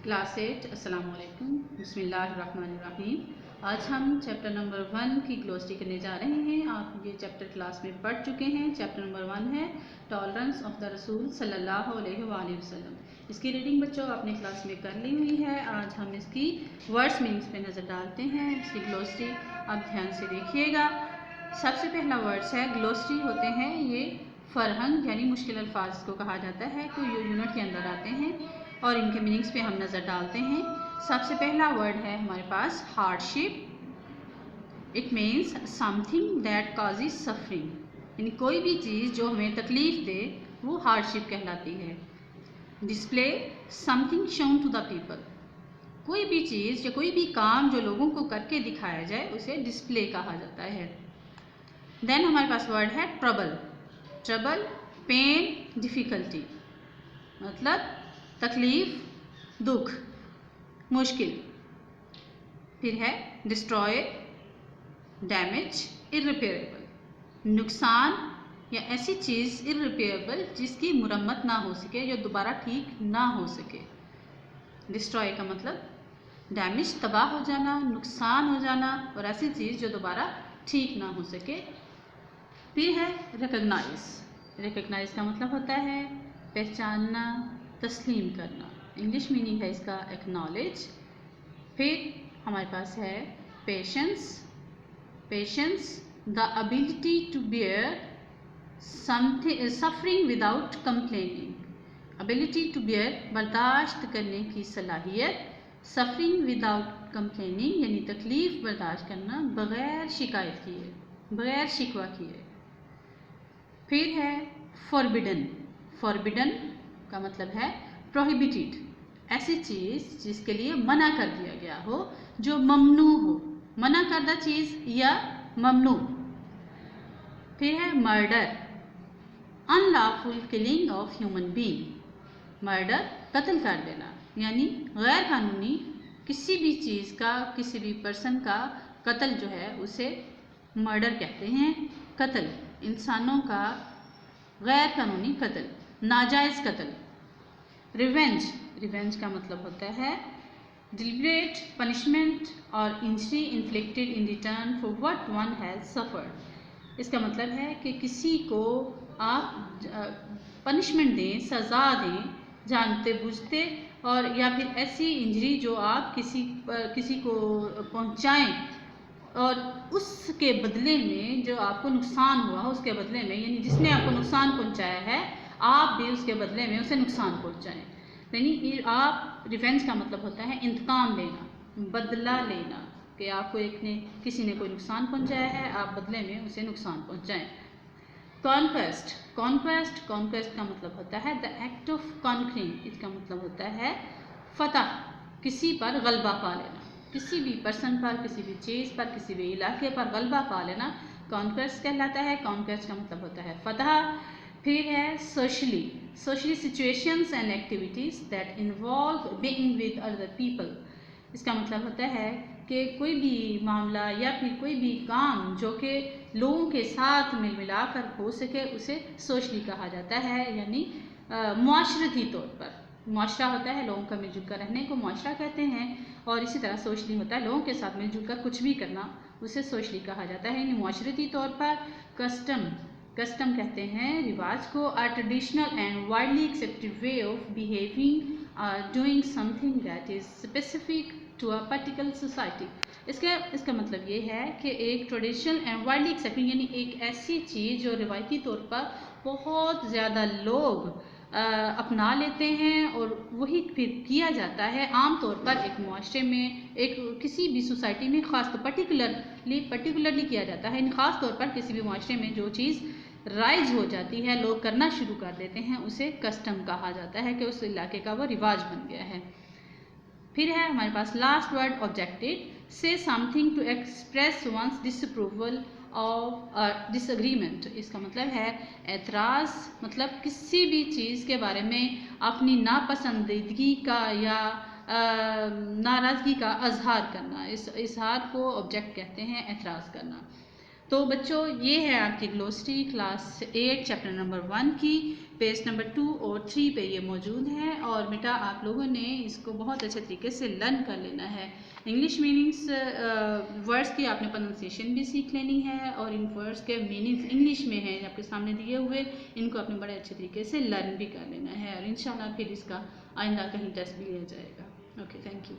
Class 8 अस्सलाम वालेकुम बिस्मिल्लाहिर्रहमानिर्रहीम। आज हम चैप्टर नंबर 1 की ग्लोसरी करने जा रहे हैं। आप ये चैप्टर क्लास में पढ़ चुके हैं। चैप्टर नंबर 1 है टॉलरेंस ऑफ द रसूल सल्लल्लाहु अलैहि वसल्लम। इसकी रीडिंग बच्चों आपने क्लास में कर ली हुई है। आज हम इसकी वर्ड्स मीनिंग्स पे नज़र डालते हैं। इसकी ग्लोसरी आप ध्यान से देखिएगा। सबसे पहला वर्ड्स है, ग्लोसरी होते हैं ये फरहंग यानी मुश्किल अल्फाज को कहा जाता है, तो ये यूनिट के अंदर आते हैं और इनके मीनिंग्स पे हम नज़र डालते हैं। सबसे पहला वर्ड है हमारे पास hardship. It means something that causes suffering, यानी कोई भी चीज़ जो हमें तकलीफ दे वो हार्डशिप कहलाती है। Display, something shown to the people, कोई भी चीज़ या कोई भी काम जो लोगों को करके दिखाया जाए उसे डिस्प्ले कहा जाता है। देन हमारे पास वर्ड है ट्रबल। ट्रबल, पेन, डिफ़िकल्टी, मतलब तकलीफ, दुख, मुश्किल। फिर है डिस्ट्रॉय, डैमेज, इररिपेयरेबल, नुकसान या ऐसी चीज़ इररिपेयरेबल जिसकी मुरम्मत ना हो सके, जो दोबारा ठीक ना हो सके। डिस्ट्रॉय का मतलब डैमेज, तबाह हो जाना, नुकसान हो जाना, और ऐसी चीज़ जो दोबारा ठीक ना हो सके। फिर है रिकग्नाइज। रिकग्नाइज का मतलब होता है पहचानना, तस्लीम करना। इंग्लिश मीनिंग है इसका एक्नॉलेज। फिर हमारे पास है patience. Patience, the ability to bear suffering without complaining. Ability to bear, बर्दाश्त करने की सलाहियत। सफरिंग विदाउट कंप्लेनिंग यानी तकलीफ बर्दाश्त करना बग़ैर शिकायत किए, बग़ैर शिकवा किए। फिर है फॉरबिडन। फॉरबिडन का मतलब है प्रोहिबिटेड, ऐसी चीज़ जिसके लिए मना कर दिया गया हो, जो ममनू हो, मना करदा चीज़ या ममनू। फिर है murder, unlawful killing of human being. Murder, कत्ल कर देना, यानी गैर कानूनी किसी भी चीज़ का, किसी भी पर्सन का कत्ल जो है उसे मर्डर कहते हैं। कत्ल, इंसानों का गैर कानूनी कत्ल, नाजायज़ कत्ल। रिवेंज, रिवेंज का मतलब होता है डिलिबरेट पनिशमेंट और injury inflicted in return for what one has suffered. इसका मतलब है कि किसी को आप पनिशमेंट दें, सज़ा दें जानते बूझते, और या फिर ऐसी इंजरी जो आप किसी को पहुंचाएं और उसके बदले में जो आपको नुकसान हुआ उसके बदले में, यानी जिसने आपको नुकसान पहुंचाया है आप भी उसके बदले में उसे नुकसान पहुंचाएं। यानी आप, रिवेंज का मतलब होता है इंतकाम लेना, बदला लेना, कि आपको किसी ने कोई नुकसान पहुंचाया है, आप बदले में उसे नुकसान पहुंचाएं। कॉन्क्वेस्ट, कॉन्क्वेस्ट, कॉन्क्वेस्ट का मतलब होता है द एक्ट ऑफ कॉन्करिंग। इसका मतलब होता है फतह, किसी पर गलबा पा लेना, किसी भी पर्सन पर, किसी भी चीज़ पर, किसी भी इलाके पर गलबा पा लेना कॉन्क्वेस्ट कहलाता है। कॉन्क्वेस्ट का मतलब होता है फतह। फिर है socially. Socially, situations and activities that involve being with other people. इसका मतलब होता है कि कोई भी मामला या फिर कोई भी काम जो कि लोगों के साथ मिल मिलाकर हो सके उसे सोशली कहा जाता है, यानी मुआशरती तौर पर। मुआशरा होता है लोगों का मिलजुल कर रहने को मुआशरा कहते हैं, और इसी तरह सोशली होता है लोगों के साथ मिलजुल कर कुछ भी करना, उसे सोशली कहा जाता है, यानी मुआशरती तौर पर। कस्टम, कस्टम कहते हैं रिवाज को, a traditional and widely accepted way of behaving doing something that is specific to a particular society. इसका मतलब ये है कि एक ट्रेडिशनल एंड वाइडली एक्सेप्टेड, यानी एक ऐसी चीज़ जो रिवायती तौर पर बहुत ज़्यादा लोग अपना लेते हैं और वही फिर किया जाता है आम तौर पर एक मुआशरे में, एक किसी भी सोसाइटी में ख़ास तो पर्टिकुलरली किया जाता है। ख़ास तौर पर किसी भी मुआशरे में जो चीज़ राइज हो जाती है, लोग करना शुरू कर देते हैं, उसे कस्टम कहा जाता है कि उस इलाके का वो रिवाज बन गया है। फिर है हमारे पास लास्ट वर्ड ऑब्जेक्टेड। से something to express one's disapproval of disagreement. इसका मतलब है एतराज़, मतलब किसी भी चीज़ के बारे में अपनी नापसंदीदगी का या नाराज़गी का इजहार करना। इस इजहार को ऑब्जेक्ट कहते हैं, एतराज़ करना। تو بچوں یہ ہے آپ کی گلوسری کلاس 8 چیپٹر نمبر 1 کی پیج نمبر 2 اور 3 پہ یہ موجود ہے، اور بیٹا آپ لوگوں نے اس کو بہت اچھے طریقے سے لرن کر لینا ہے۔ انگلش میننگس ورڈس کی آپ نے پروننسیشن بھی سیکھ لینی ہے، اور ان ورڈس کے میننگس انگلش میں ہیں آپ کے سامنے دیے ہوئے، ان کو آپ نے بڑے اچھے طریقے سے لرن بھی کر لینا ہے، اور انشاءاللہ پھر اس کا آئندہ کہیں ٹیسٹ بھی لیا جائے گا۔ Okay, thank you.